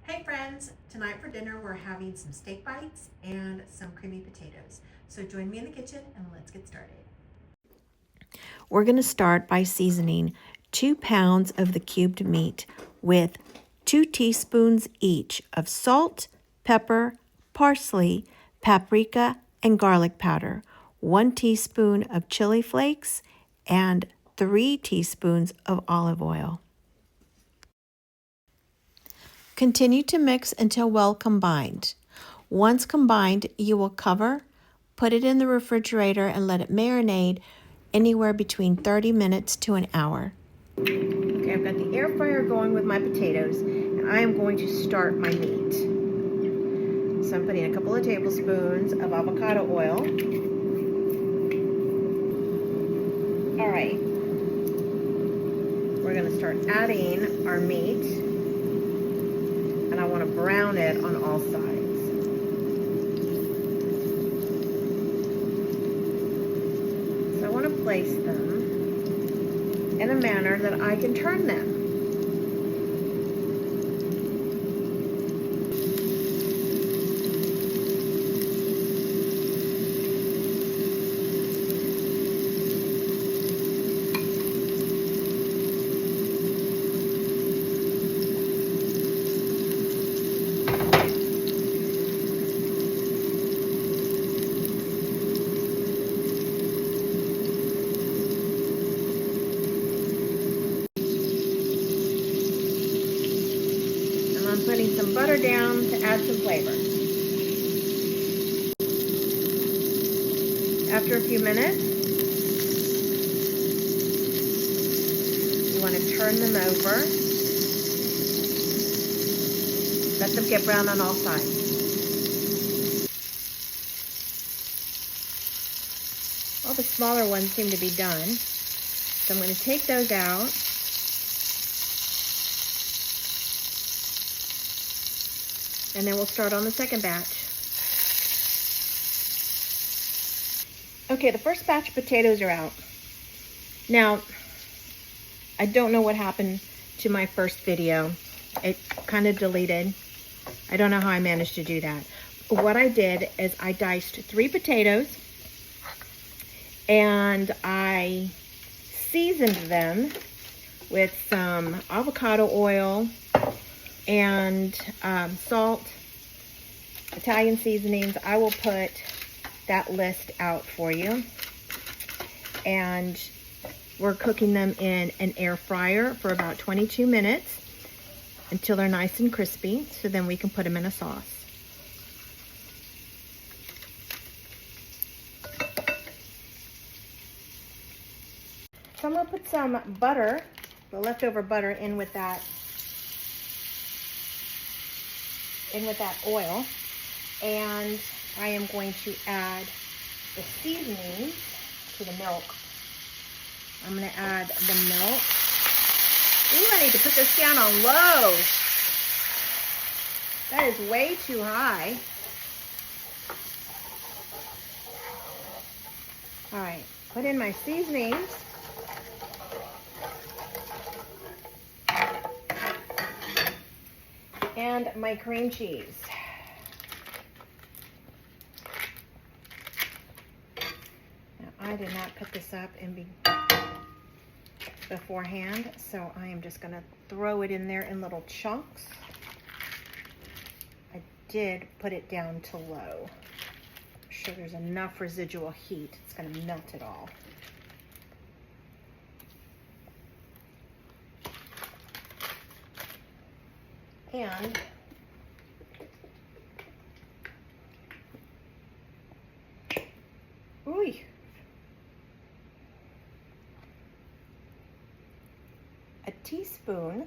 Hey friends, tonight for dinner we're having some steak bites and some creamy potatoes. So join me in the kitchen and let's get started. We're going to start by seasoning 2 pounds of the cubed meat with 2 teaspoons each of salt, pepper, parsley, paprika, and garlic powder, 1 teaspoon of chili flakes, and 3 teaspoons of olive oil. Continue to mix until well combined. Once combined, you will cover, put it in the refrigerator, and let it marinate anywhere between 30 minutes to an hour. Okay, I've got the air fryer going with my potatoes, and I am going to start my meat. So I'm putting a couple of tablespoons of avocado oil. All right, we're going to start adding our meat, and I want to brown it on all sides. So I want to place them in a manner that I can turn them. I'm putting some butter down to add some flavor. After a few minutes, you want to turn them over. Let them get brown on all sides. All the smaller ones seem to be done. So I'm going to take those out. And then we'll start on the second batch. Okay, the first batch of potatoes are out. Now, I don't know what happened to my first video. It kind of deleted. I don't know how I managed to do that. But what I did is I diced 3 potatoes and I seasoned them with some avocado oil and salt, Italian seasonings. I will put that list out for you. And we're cooking them in an air fryer for about 22 minutes until they're nice and crispy, so then we can put them in a sauce. So I'm going to put some butter, the leftover butter, in with that oil, and I am going to add the seasonings to the milk. I'm going to add the milk. Ooh, I need to put this down on low. That is way too high. All right, put in my seasonings. And my cream cheese. Now, I did not put this up beforehand, so I am just going to throw it in there in little chunks. I did put it down to low. I'm sure there's enough residual heat. It's going to melt it all. And a teaspoon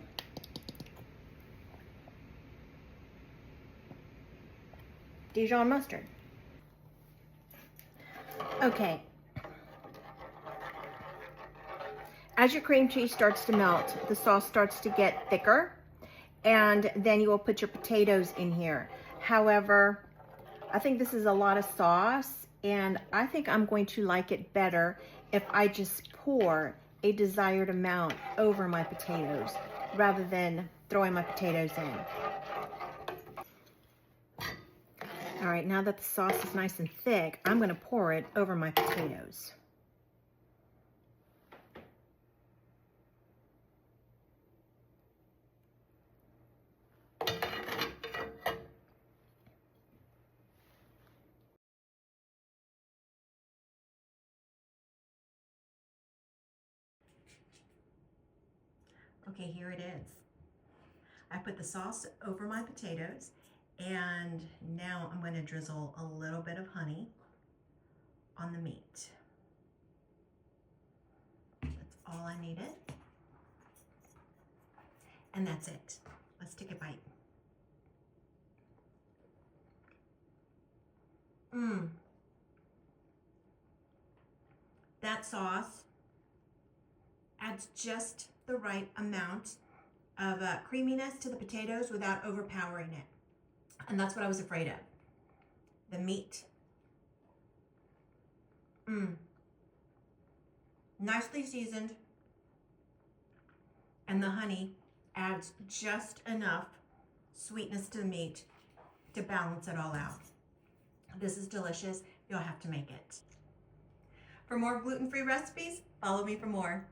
Dijon mustard. Okay. As your cream cheese starts to melt, the sauce starts to get thicker, and then you will put your potatoes in here. However, I think this is a lot of sauce, and I think I'm going to like it better if I just pour a desired amount over my potatoes rather than throwing my potatoes in. All right, now that the sauce is nice and thick, I'm going to pour it over my potatoes. Okay, here it is. I put the sauce over my potatoes, and now I'm going to drizzle a little bit of honey on the meat. That's all I needed. And that's it. Let's take a bite. That sauce adds just the right amount of creaminess to the potatoes without overpowering it. And that's what I was afraid of. The meat. Nicely seasoned. And the honey adds just enough sweetness to the meat to balance it all out. This is delicious. You'll have to make it. For more gluten-free recipes, follow me for more.